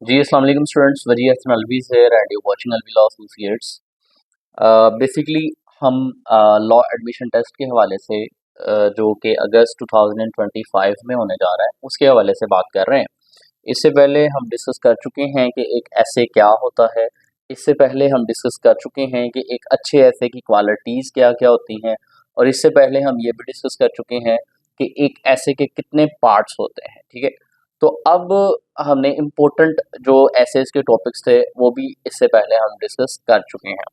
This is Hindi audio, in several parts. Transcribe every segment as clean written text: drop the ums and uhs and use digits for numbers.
जी, अस्सलाम वालेकुम students, Waji Hasan Alvi here and you watching Alvi law associates. Basically हम लॉ एडमिशन टेस्ट के हवाले से जो कि अगस्त 2025 में होने जा रहा है उसके हवाले से बात कर रहे हैं। इससे पहले हम डिस्कस कर चुके हैं कि एक ऐसे क्या होता है। इससे पहले हम डिस्कस कर चुके हैं कि एक अच्छे ऐसे की क्वालिटीज़ क्या क्या होती हैं। और इससे पहले हम ये भी डिस्कस कर चुके हैं कि एक ऐसे के कितने पार्ट्स होते हैं। ठीक है, तो अब हमने इम्पोर्टेंट जो एसेस के टॉपिक्स थे वो भी इससे पहले हम डिस्कस कर चुके हैं।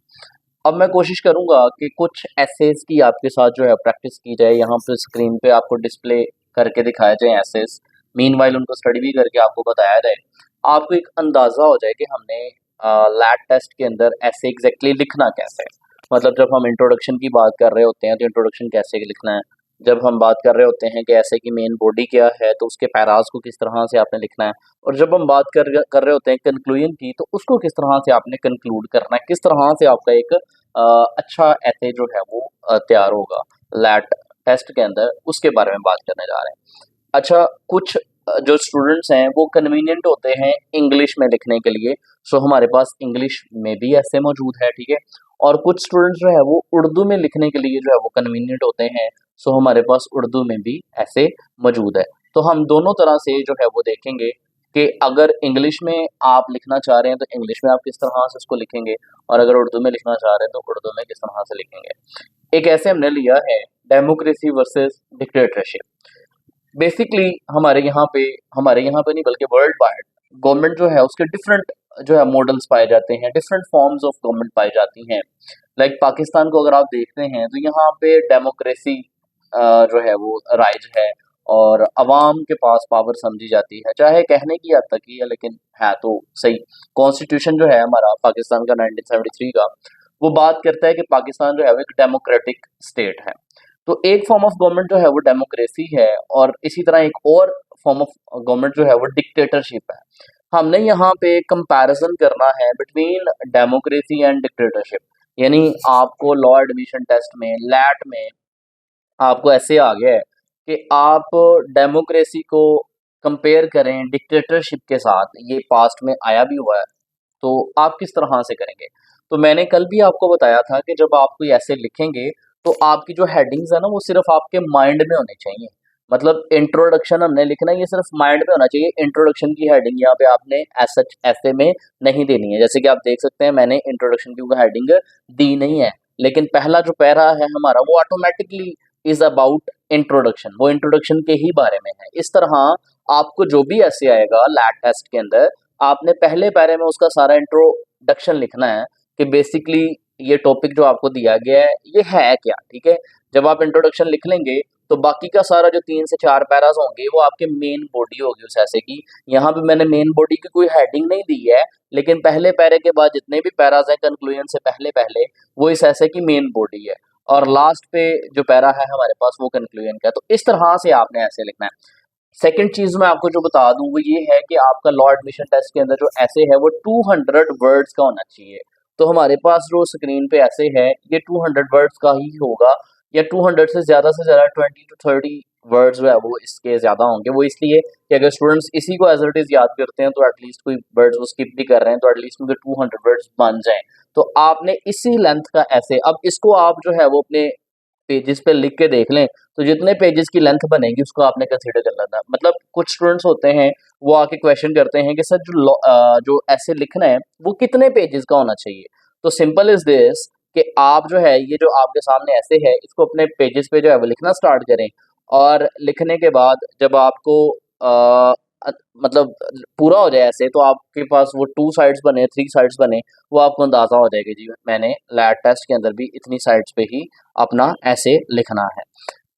अब मैं कोशिश करूंगा कि कुछ एसेस की आपके साथ जो है प्रैक्टिस की जाए, यहाँ पे स्क्रीन पे आपको डिस्प्ले करके दिखाए जाए एसेस। मीनवाइल उनको स्टडी भी करके आपको बताया जाए, आपको एक अंदाज़ा हो जाए कि हमने लैट टेस्ट के अंदर ऐसे एग्जैक्टली लिखना कैसे है। मतलब जब हम इंट्रोडक्शन की बात कर रहे होते हैं तो इंट्रोडक्शन कैसे लिखना है। जब हम बात कर रहे होते हैं कि ऐसे की मेन बॉडी क्या है तो उसके पैराज को किस तरह से आपने लिखना है। और जब हम बात कर रहे होते हैं कंक्लूजन की तो उसको किस तरह से आपने कंक्लूड करना है, किस तरह से आपका एक अच्छा ऐसे जो है वो तैयार होगा लैट टेस्ट के अंदर, उसके बारे में बात करने जा रहे हैं। अच्छा, कुछ जो स्टूडेंट्स हैं वो कन्वीनियंट होते हैं इंग्लिश में लिखने के लिए, सो हमारे पास इंग्लिश में भी ऐसे मौजूद है। ठीक है, और कुछ स्टूडेंट्स जो है वो उर्दू में लिखने के लिए जो है वो कन्वीनियंट होते हैं, सो हमारे पास उर्दू में भी ऐसे मौजूद है। तो हम दोनों तरह से जो है वो देखेंगे कि अगर इंग्लिश में आप लिखना चाह रहे हैं तो इंग्लिश में आप किस तरह से उसको लिखेंगे, और अगर उर्दू में लिखना चाह रहे हैं तो उर्दू में किस तरह से लिखेंगे। एक ऐसे हमने लिया है डेमोक्रेसी वर्सेस डिक्टेटरशिप। बेसिकली हमारे यहाँ पे नहीं बल्कि वर्ल्ड वाइड गवर्नमेंट जो है उसके डिफरेंट जो है मॉडल्स पाए जाते हैं, डिफरेंट फॉर्म्स ऑफ गवर्नमेंट पाई जाती हैं। लाइक पाकिस्तान को अगर आप देखते हैं तो यहाँ पे डेमोक्रेसी जो है वो राइज है और अवाम के पास पावर समझी जाती है, चाहे कहने की हद तक ही है लेकिन है तो सही। कॉन्स्टिट्यूशन जो है हमारा पाकिस्तान का 1973 का, वो बात करता है कि पाकिस्तान जो है वो एक डेमोक्रेटिक स्टेट है। तो एक फॉर्म ऑफ गवर्नमेंट जो है वो डेमोक्रेसी है, और इसी तरह एक और फॉर्म ऑफ गवर्नमेंट जो है वो डिक्टेटरशिप है। हमने यहाँ पे कंपैरिजन करना है बिटवीन डेमोक्रेसी एंड डिक्टेटरशिप। यानी आपको लॉ एडमिशन टेस्ट में लैट में आपको ऐसे आ गया है कि आप डेमोक्रेसी को कंपेयर करें डिक्टेटरशिप के साथ, ये पास्ट में आया भी हुआ है, तो आप किस तरह से करेंगे। तो मैंने कल भी आपको बताया था कि जब आप कोई ऐसे लिखेंगे तो आपकी जो हेडिंग्स है ना वो सिर्फ आपके माइंड में होने चाहिए। मतलब इंट्रोडक्शन हमने लिखना है, ये सिर्फ माइंड में होना चाहिए। इंट्रोडक्शन की हेडिंग यहाँ पे आपने एज सच ऐसे में नहीं देनी है। जैसे कि आप देख सकते हैं मैंने इंट्रोडक्शन की हेडिंग दी नहीं है, लेकिन पहला जो पैरा है हमारा वो ऑटोमेटिकली इज अबाउट इंट्रोडक्शन, वो इंट्रोडक्शन के ही बारे में है। इस तरह आपको जो भी ऐसे आएगा लैट टेस्ट के अंदर, आपने पहले पैरे में उसका सारा इंट्रोडक्शन लिखना है कि बेसिकली ये टॉपिक जो आपको दिया गया है ये है क्या। ठीक है, जब आप इंट्रोडक्शन लिख लेंगे तो बाकी का सारा जो 3 से 4 पैराज होंगे वो आपके मेन बॉडी होगी उस ऐसे की। यहाँ पे मैंने मेन बॉडी की कोई हेडिंग नहीं दी है, लेकिन पहले पैरे के बाद जितने भी पैराज हैं कंक्लूजन से पहले पहले वो इस ऐसे की मेन बॉडी है, और लास्ट पे जो पैरा है हमारे पास वो कंक्लूजन का है। तो इस तरह से आपने ऐसे लिखना है। सेकंड चीज मैं आपको जो बता दूं वो ये है कि आपका लॉ एडमिशन टेस्ट के अंदर जो ऐसे है वो 200 वर्ड्स का होना चाहिए। तो हमारे पास जो स्क्रीन पे ऐसे है ये 200 वर्ड्स का ही होगा, या 200 से ज्यादा 20 to 30 वर्ड्स जो है वो इसके ज्यादा होंगे। वो इसलिए कि अगर स्टूडेंट्स इसी को एज इट इज याद करते हैं तो एटलीस्ट कोई वर्ड्स वो स्किप भी कर रहे हैं तो एटलीस्ट उनके 200 वर्ड्स बन जाएं। तो आपने इसी लेंथ का ऐसे, अब इसको आप जो है वो अपने पेजेस पे लिख के देख लें, तो जितने पेजेस की लेंथ बनेगी उसको आपने कंसीडर कर लेना। मतलब कुछ स्टूडेंट्स होते हैं वो आके क्वेश्चन करते हैं कि सर जो ऐसे लिखना है वो कितने पेजेस का होना चाहिए। तो सिंपल इज दिस कि आप जो है ये जो आपके सामने ऐसे है इसको अपने पेजेस पे जो है वो लिखना स्टार्ट करें, और लिखने के बाद जब आपको अ, मतलब पूरा हो जाए ऐसे तो आपके पास वो 2 साइड्स बने, 3 साइड्स बने, वो आपको अंदाजा हो जाएगा जी मैंने लैट टेस्ट के अंदर भी इतनी साइड्स पे ही अपना ऐसे लिखना है।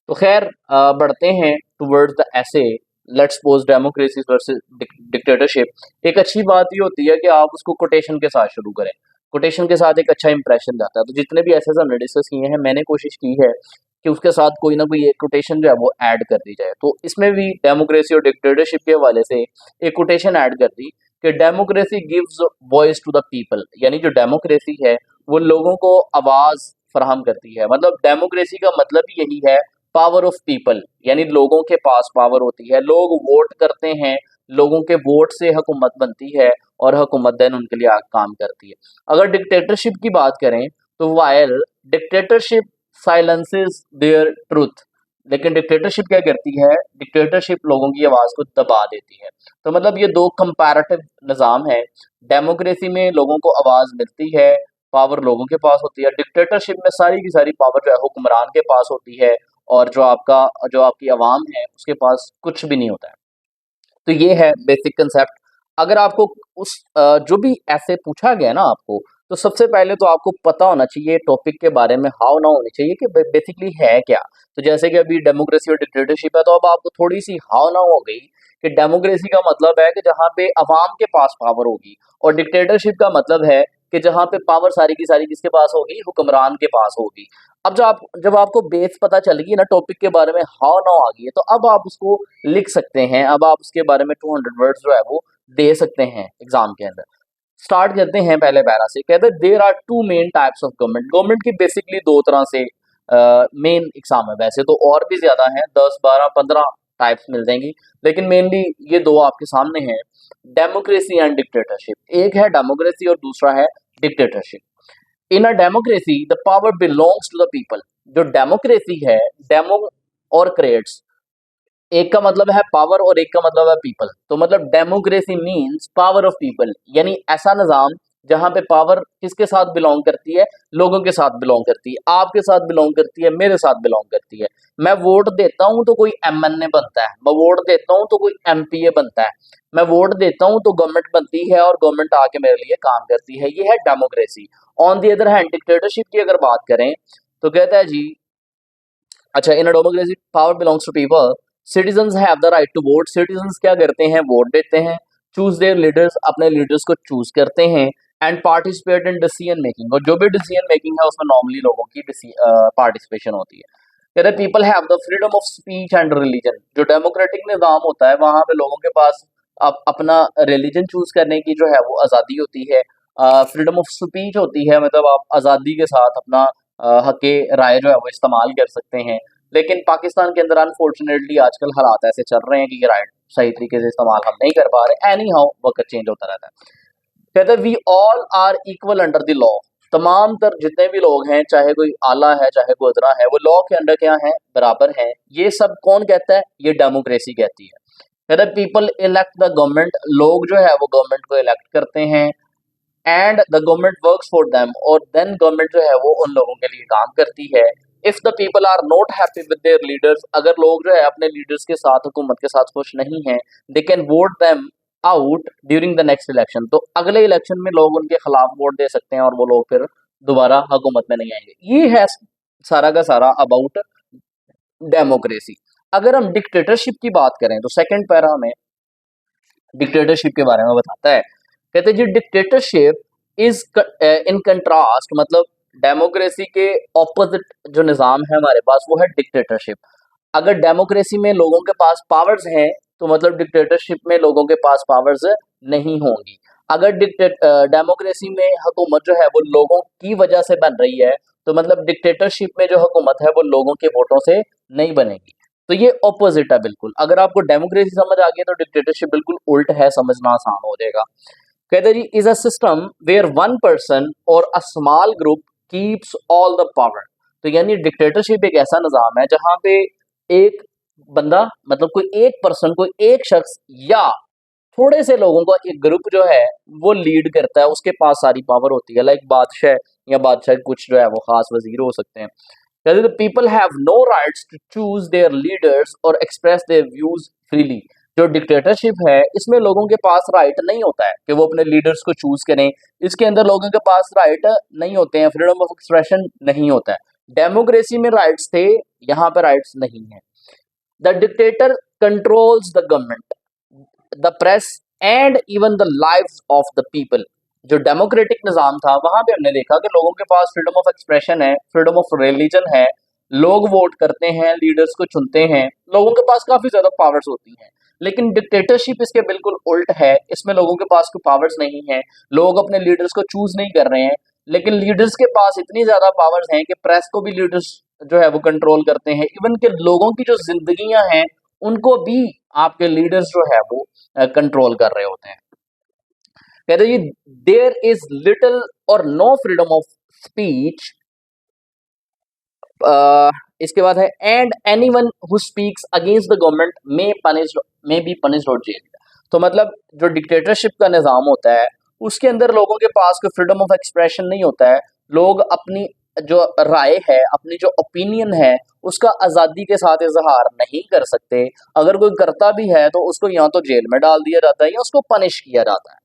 तो खैर बढ़ते हैं टुवर्ड्स द ऐसे। Let's suppose democracy versus dictatorship. एक अच्छी बात ये होती है कि आप उसको कोटेशन के साथ शुरू करें। कोटेशन के साथ एक अच्छा इंप्रेशन जाता है। तो जितने भी ऐसे हमने डिस्कस किए हैं मैंने कोशिश की है कि उसके साथ कोई ना कोई एक कोटेशन जो है वो ऐड कर दी जाए। तो इसमें भी डेमोक्रेसी और डिक्टेटरशिप के हवाले से एक कोटेशन ऐड कर दी कि democracy gives voice to the people. यानी जो डेमोक्रेसी है वो लोगों को आवाज फराहम करती है। मतलब डेमोक्रेसी का मतलब ही यही है, पावर ऑफ पीपल, यानी लोगों के पास पावर होती है, लोग वोट करते हैं, लोगों के वोट से हुकूमत बनती है और हुकूमत देन उनके लिए काम करती है। अगर डिक्टेटरशिप की बात करें तो while dictatorship silences their truth, लेकिन डिक्टेटरशिप क्या करती है, डिक्टेटरशिप लोगों की आवाज को दबा देती है। तो मतलब ये दो कंपैरेटिव निज़ाम है। डेमोक्रेसी में लोगों को आवाज मिलती है, पावर लोगों के पास होती है। डिक्टेटरशिप में सारी की सारी पावर जो है हुक्मरान के पास होती है और जो आपकी आवाम है उसके पास कुछ भी नहीं होता है। तो ये है बेसिक कंसेप्ट। अगर आपको जो भी ऐसे पूछा गया ना आपको, तो सबसे पहले तो आपको पता होना चाहिए टॉपिक के बारे में, हाउ ना होनी चाहिए कि बेसिकली है क्या। तो जैसे कि अभी डेमोक्रेसी और डिक्टेटरशिप है, तो अब आपको थोड़ी सी हाउ ना हो गई कि डेमोक्रेसी का मतलब है कि जहाँ पे अवाम के पास पावर होगी, और डिक्टेटरशिप का मतलब है कि जहाँ पे पावर सारी की सारी किसके पास होगी, हुक्मरान के पास होगी। अब जब आपको बेस पता चल गई ना टॉपिक के बारे में, हाउ नाउ आ गई है, तो अब आप उसको लिख सकते हैं। अब आप उसके बारे में 200 वर्ड्स जो है वो दे सकते हैं एग्जाम के अंदर। स्टार्ट करते हैं पहले पैरा से। कहते हैं there are two main types of government. Government की बेसिकली दो तरह से मेन एग्जाम है, वैसे तो और भी ज्यादा हैं, 10 12 15 टाइप्स मिल जाएंगी, लेकिन मेनली ये दो आपके सामने हैं, डेमोक्रेसी एंड डिक्टेटरशिप। एक है डेमोक्रेसी और दूसरा है dictatorship. In a democracy the power belongs to the people. जो डेमोक्रेसी है, डेमो और क्रेट्स, एक का मतलब है पावर और एक का मतलब है पीपल। तो मतलब democracy means power of people, यानी ऐसा निजाम जहां पे पावर किसके साथ बिलोंग करती है, लोगों के साथ बिलोंग करती है, आपके साथ बिलोंग करती है, मेरे साथ बिलोंग करती है। मैं वोट देता हूं तो कोई एमएनए बनता है, मैं वोट देता हूं तो कोई एमपीए बनता है, मैं वोट देता हूं तो गवर्नमेंट बनती है और गवर्नमेंट आके मेरे लिए काम करती है। ये है democracy. On the other hand dictatorship की अगर बात करें तो कहता है जी, अच्छा, in democracy power belongs to people, citizens have the right to vote. Citizens क्या करते हैं, वोट देते हैं। चूज देयर लीडर्स, अपने लीडर्स को चूज करते हैं। And participate in decision making, और जो भी डिसीजन मेकिंग है उसमें नॉर्मली लोगों की पार्टिसिपेशन होती है। कहते हैं people have the freedom of speech and religion. जो डेमोक्रेटिक निज़ाम होता है वहां पे लोगों के पास अपना रिलीजन चूज करने की जो है वो आज़ादी होती है। फ्रीडम ऑफ स्पीच होती है, मतलब आप आज़ादी के साथ अपना हक़ राय जो है वो इस्तेमाल कर सकते हैं। लेकिन पाकिस्तान के अंदर अनफॉर्चुनेटली आजकल हालात ऐसे चल रहे हैं कि ये राइट सही तरीके से इस्तेमाल हम नहीं कर पा रहे। एनी हाउ वक्त चेंज होता रहता है। कहते हैं we all are equal under the law. तमाम तर जितने भी लोग हैं, चाहे कोई आला है चाहे कोई उतरा है, वो लॉ के अंडर क्या है, बराबर हैं। ये सब कौन कहता है, ये डेमोक्रेसी कहती है। कहते हैं पीपल इलेक्ट द गवर्नमेंट। लोग जो है वो गवर्नमेंट को इलेक्ट करते हैं। And the government works for them, और देन गवर्नमेंट जो है वो उन लोगों के लिए काम करती है। If the people are not happy with their leaders, अगर लोग जो है अपने लीडर्स के साथ, हुकूमत के साथ खुश नहीं हैं, they can vote them out during the next election. तो अगले इलेक्शन में लोग उनके खिलाफ वोट दे सकते हैं और वो लोग फिर दोबारा हुकूमत में नहीं आएंगे। ये है सारा का सारा अबाउट डेमोक्रेसी। अगर हम डिक्टेटरशिप की बात करें तो सेकंड पैरा में डिक्टेटरशिप के बारे में बताता है। कहते हैं जी डिक्टेटरशिप इज इन कंट्रास्ट, मतलब डेमोक्रेसी के ऑपोजिट जो निज़ाम है हमारे पास वो है डिक्टेटरशिप। अगर डेमोक्रेसी में लोगों के पास पावर्स हैं तो मतलब डिक्टेटरशिप में लोगों के पास पावर्स नहीं होंगी। अगर डेमोक्रेसी में हुकूमत जो है वो लोगों की वजह से बन रही है, तो मतलब डिक्टेटरशिप में जो हुकूमत है वो लोगों के वोटों से नहीं बनेगी। तो ये ऑपोजिट है बिल्कुल। अगर आपको डेमोक्रेसी समझ आ गई तो डिक्टेटरशिप बिल्कुल उल्ट है, समझना आसान हो जाएगा। कहते जी is a system where one person और a small group keeps all the power. तो यानी डिक्टेटरशिप एक ऐसा निज़ाम है जहां पे एक बंदा, मतलब कोई एक पर्सन, कोई एक शख्स या थोड़े से लोगों का एक ग्रुप जो है वो लीड करता है, उसके पास सारी पावर होती है। लाइक बादशाह, या बादशाह के कुछ जो है वो खास वजीर हो सकते हैं। कहते हैं people have no rights to choose their leaders और एक्सप्रेस देयर व्यूज फ्रीली। जो डिक्टेटरशिप है इसमें लोगों के पास राइट नहीं होता है कि वो अपने लीडर्स को चूज करें। इसके अंदर लोगों के पास राइट नहीं होते हैं, फ्रीडम ऑफ एक्सप्रेशन नहीं होता है। डेमोक्रेसी में राइट्स थे, यहाँ पे राइट्स नहीं है। The dictator controls the government, the press and even the lives of the people. जो डेमोक्रेटिक निज़ाम था वहां पे हमने देखा कि लोगों के पास फ्रीडम ऑफ एक्सप्रेशन है, फ्रीडम ऑफ रिलीजन है, लोग वोट करते हैं, लीडर्स को चुनते हैं, लोगों के पास काफी ज्यादा पावर्स होती हैं। लेकिन डिक्टेटरशिप इसके बिल्कुल उल्ट है, इसमें लोगों के पास कोई पावर्स नहीं है, लोग अपने लीडर्स को चूज नहीं कर रहे हैं, लेकिन लीडर्स के पास इतनी ज्यादा पावर्स हैं कि प्रेस को भी लीडर्स जो है वो कंट्रोल करते हैं। इवन के लोगों की जो जिंदगियां हैं उनको भी आपके लीडर्स जो है वो कंट्रोल कर रहे होते हैं। कहते हैं जी देयर इज लिटिल और नो फ्रीडम ऑफ स्पीच। इसके बाद है and anyone who speaks against the government may be punished और जेल्ड। तो मतलब जो डिक्टेटरशिप का निज़ाम होता है उसके अंदर लोगों के पास कोई फ्रीडम ऑफ एक्सप्रेशन नहीं होता है। लोग अपनी जो राय है, अपनी जो ओपिनियन है, उसका आज़ादी के साथ इजहार नहीं कर सकते। अगर कोई करता भी है तो उसको या तो जेल में डाल दिया जाता है या उसको पनिश किया जाता है।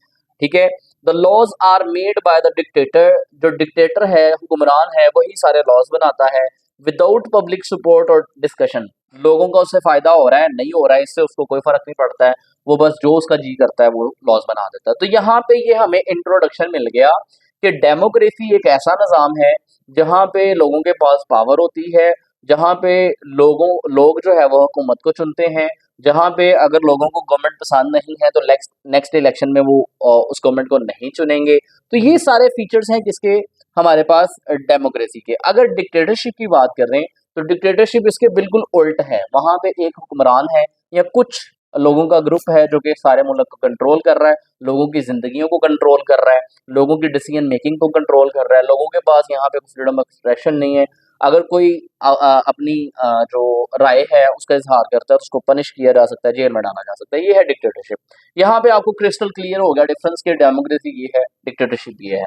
ठीक है, the laws are made by the dictator. जो डिक्टेटर है, हुक्मरान है, वही सारे लॉज बनाता है विदाउट पब्लिक सपोर्ट और डिस्कशन। लोगों का उससे फायदा हो रहा है नहीं हो रहा है इससे उसको कोई फर्क नहीं पड़ता है, वो बस जो उसका जी करता है वो लॉज बना देता है। तो यहाँ पे ये हमें इंट्रोडक्शन मिल गया कि डेमोक्रेसी एक ऐसा निज़ाम है जहाँ पे लोगों के पास पावर होती है, जहाँ पे लोग जो है वो हुकूमत को चुनते हैं, जहाँ पे अगर लोगों को गवर्नमेंट पसंद नहीं है तो नेक्स्ट इलेक्शन में वो उस गवर्नमेंट को नहीं चुनेंगे। तो ये सारे फीचर्स हैं किसके, हमारे पास डेमोक्रेसी के। अगर डिक्टेटरशिप की बात कर रहे हैं तो डिक्टेटरशिप इसके बिल्कुल उल्ट है। वहां पे एक हुक्मरान है या कुछ लोगों का ग्रुप है जो कि सारे मुल्क को कंट्रोल कर रहा है, लोगों की जिंदगियों को कंट्रोल कर रहा है, लोगों की डिसीजन मेकिंग को कंट्रोल कर रहा है। लोगों के पास यहाँ पे फ्रीडम ऑफ एक्सप्रेशन नहीं है। अगर कोई अपनी जो राय है उसका इजहार करता है तो उसको पनिश किया जा सकता है, जेल में डाला जा सकता है। ये है डिक्टेटरशिप। यहाँ पे आपको क्रिस्टल क्लियर हो गया डिफरेंस के डेमोक्रेसी ये है, डिक्टेटरशिप ये है।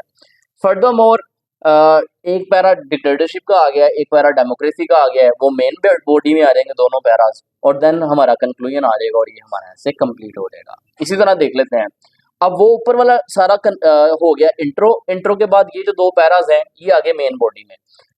फर्दर मोर एक पैरा डिक्टेटरशिप का आ गया, एक पैरा डेमोक्रेसी का आ गया है, वो मेन बॉडी में आ जाएंगे दोनों पैरास और देन हमारा कंक्लूजन आ जाएगा और ये हमारा ऐसे कंप्लीट हो जाएगा। इसी तरह देख लेते हैं। अब वो ऊपर वाला सारा हो गया इंट्रो के बाद ये जो दो पैरास हैं ये आगे मेन बॉडी में।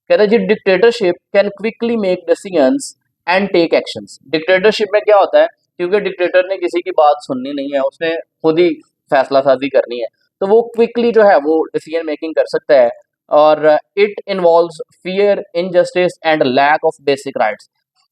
कहते हैं जी dictatorship can quickly make decisions and take actions. Dictatorship में क्या होता है, क्योंकि डिक्टेटर ने किसी की बात सुननी नहीं है, उसने खुद ही फैसला साजी करनी है, तो वो क्विकली जो है वो डिसीजन मेकिंग कर सकता है। और it involves fear, injustice and lack of basic rights.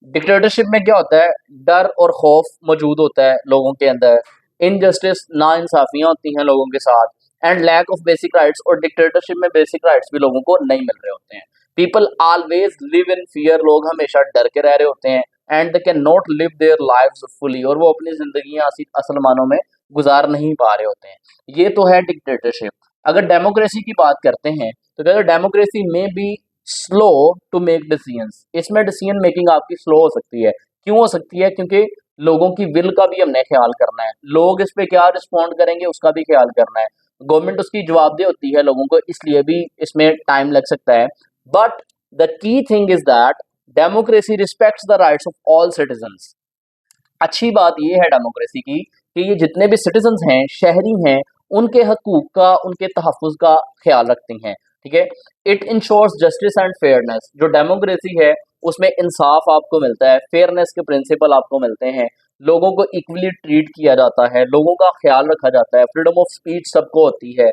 Dictatorship में क्या होता है, डर और खौफ मौजूद होता है लोगों के अंदर, इनजस्टिस नाइंसाफियां होती हैं लोगों के साथ, and lack of basic rights. और डिक्टेटरशिप में बेसिक राइट्स भी लोगों को नहीं मिल रहे होते हैं। People always live in fear. लोग हमेशा डर के रह रहे होते हैं। And they can not live their lives fully. और वो अपनी जिंदगी असल मानों में गुजार नहीं पा रहे होते हैं। ये तो है डिक्टेटरशिप। अगर डेमोक्रेसी की बात करते हैं तो कहते हैं डेमोक्रेसी में be slow to make decisions. इसमें डिसीजन मेकिंग आपकी स्लो हो सकती है। क्यों हो सकती है, क्योंकि लोगों की विल का भी हमने ख्याल करना है, लोग इस पे क्या रिस्पॉन्ड करेंगे उसका भी ख्याल करना है, गवर्नमेंट उसकी जवाबदेह होती है लोगों को, इसलिए भी इसमें टाइम लग सकता है। But the key thing is that democracy respects the rights of all citizens. अच्छी बात ये है डेमोक्रेसी की कि ये जितने भी सिटीजन्स हैं, शहरी हैं, उनके हकूक का, उनके तहफ़्फ़ुज़ का ख्याल रखती हैं। ठीक है, it ensures justice and fairness. जो डेमोक्रेसी है उसमें इंसाफ आपको मिलता है, फेयरनेस के प्रिंसिपल आपको मिलते हैं, लोगों को इक्वली ट्रीट किया जाता है, लोगों का ख्याल रखा जाता है, फ्रीडम ऑफ स्पीच सबको होती है,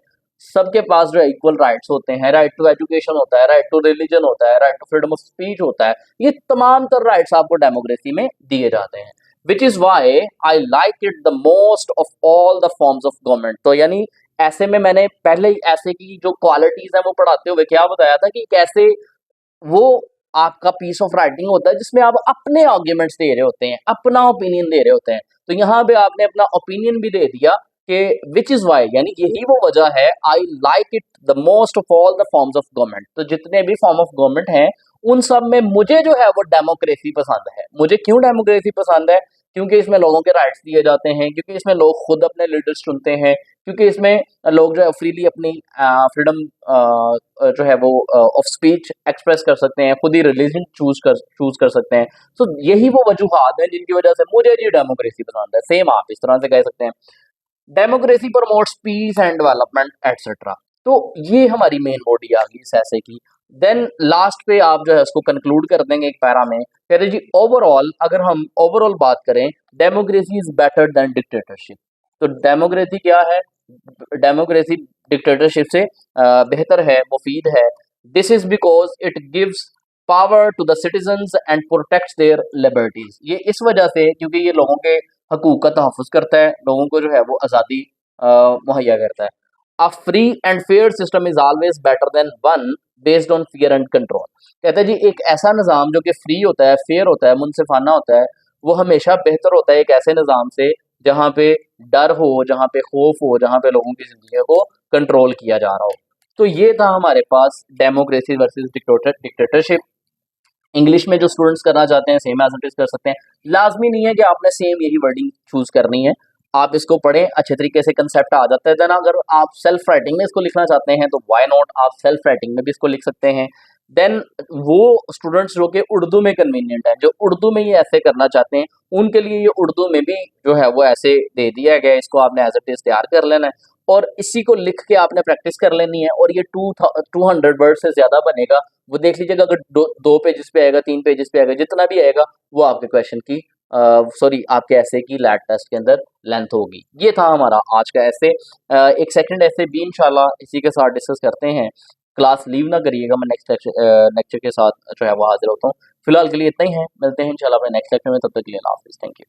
सबके पास जो है इक्वल राइट्स होते हैं, राइट टू एजुकेशन होता है, राइट टू रिलीजन होता है, right to freedom of speech होता है। ये तमाम तर राइट्स आपको डेमोक्रेसी में दिए जाते हैं। Which is why I like it the most of all the forms of government. तो यानी ऐसे में मैंने पहले ही ऐसे की जो क्वालिटीज है वो पढ़ाते हुए क्या बताया था कि कैसे वो आपका पीस ऑफ राइटिंग होता है जिसमें आप अपने आर्ग्यूमेंट्स दे रहे होते हैं, अपना ओपिनियन दे रहे होते हैं। तो यहाँ पे आपने अपना ओपिनियन भी दे दिया कि विच इज वाई, यानी यही वो वजह है आई like it the most of all the forms of government. तो जितने भी फॉर्म ऑफ गवर्नमेंट हैं उन सब में मुझे जो है वो डेमोक्रेसी पसंद है। मुझे क्यों डेमोक्रेसी पसंद है, क्योंकि इसमें लोगों के राइट्स दिए जाते हैं, क्योंकि इसमें लोग खुद अपने लीडर्स चुनते हैं, क्योंकि इसमें लोग जो है फ्रीली अपनी फ्रीडम जो है वो ऑफ स्पीच एक्सप्रेस कर सकते हैं, खुद ही रिलीजन चूज कर सकते हैं। तो यही वो वजूहात हैं जिनकी वजह से मुझे ये डेमोक्रेसी पसंद है। सेम आप इस तरह से कह सकते हैं democracy promotes peace and development etcetera. तो ये हमारी मेन बॉडी आ गई इस ऐसे की। देन लास्ट पे आप जो है उसको कंक्लूड कर देंगे एक पैरा में, कह रहे जी ओवरऑल, अगर हम ओवरऑल बात करें, democracy is better than dictatorship. तो डेमोक्रेसी क्या है, डेमोक्रेसी डिक्टेटरशिप से बेहतर है, मुफीद है। This is because it gives power to the citizens and protects their liberties. ये इस वजह से क्योंकि ये लोगों के हकूक का तहफ़्फ़ुज़ करता है, लोगों को जो है वो आज़ादी मुहैया करता है। A free and fair system is always better than one based on fear and control. कहते हैं जी एक ऐसा निज़ाम जो कि फ्री होता है, फेयर होता है, मुनसिफाना होता है, वो हमेशा बेहतर होता है एक ऐसे निज़ाम से जहाँ पे डर हो, जहाँ पे खौफ हो, जहाँ पे लोगों की ज़िंदगी को कंट्रोल किया जा रहा हो। तो ये था हमारे पास डेमोक्रेसी वर्सेस डिक्टेटरशिप। इंग्लिश में जो स्टूडेंट्स करना चाहते हैं सेम एज इट इज कर सकते हैं। लाजमी नहीं है कि आपने सेम यही वर्डिंग चूज करनी है। आप इसको पढ़ें, अच्छे तरीके से कंसेप्ट आ जाता है। देन अगर आप सेल्फ राइटिंग में इसको लिखना चाहते हैं तो व्हाई नॉट, आप सेल्फ राइटिंग में भी इसको लिख सकते हैं। देन वो स्टूडेंट्स जो कि उर्दू में कन्वीनियंट है, जो उर्दू में ये ऐसे करना चाहते हैं, उनके लिए ये उर्दू में भी जो है वो ऐसे दे दिया गया है। इसको आपने एज इट इज तैयार कर लेना है और इसी को लिख के आपने प्रैक्टिस कर लेनी है। और ये 200 वर्ड से ज्यादा बनेगा। वो देख लीजिएगा, अगर दो पेजेस पे आएगा, 3 पेजेस पे आएगा, जितना भी आएगा वो आपके क्वेश्चन की सॉरी आपके ऐसे की लैट टेस्ट के अंदर लेंथ होगी। ये था हमारा आज का ऐसे। एक सेकंड ऐसे भी इंशाल्लाह इसी के साथ डिस्कस करते हैं। क्लास लीव ना करिएगा, मैं नेक्स्ट लेक्चर के साथ जो है वो हाजिर होता हूँ। फिलहाल के लिए इतना ही है, मिलते हैं इंशाल्लाह अपने नेक्स्ट लेक्चर में। तब तक के लिए अल्लाह हाफिज़, थैंक यू।